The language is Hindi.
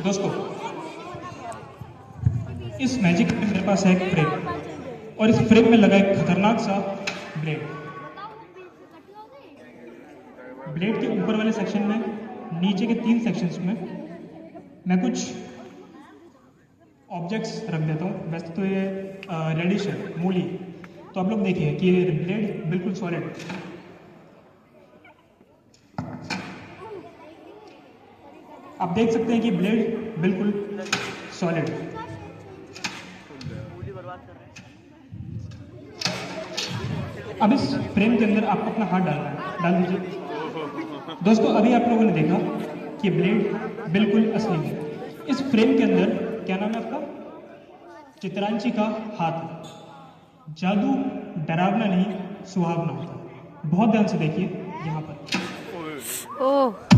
दोस्तों, इस मैजिक में मेरे पास है एक फ्रेम और इस फ्रेम में लगा एक खतरनाक सा ब्लेड। ब्लेड के ऊपर वाले सेक्शन में, नीचे के 3 सेक्शंस में मैं कुछ ऑब्जेक्ट्स रख देता हूँ। वैसे तो ये रेडिश है, मूली। तो आप लोग देखिए कि ये ब्लेड बिल्कुल सॉलिड है। आप देख सकते हैं कि ब्लेड बिल्कुल सॉलिड है। अब इस फ्रेम के अंदर आपको अपना हाथ डालना है, डाल दीजिए। दोस्तों, अभी आप लोगों ने देखा कि ब्लेड बिल्कुल असली है। इस फ्रेम के अंदर क्या नाम है आपका? चित्रांशी का हाथ है। जादू डरावना नहीं, सुहावना होता है। बहुत ध्यान से देखिए यहाँ पर। ओह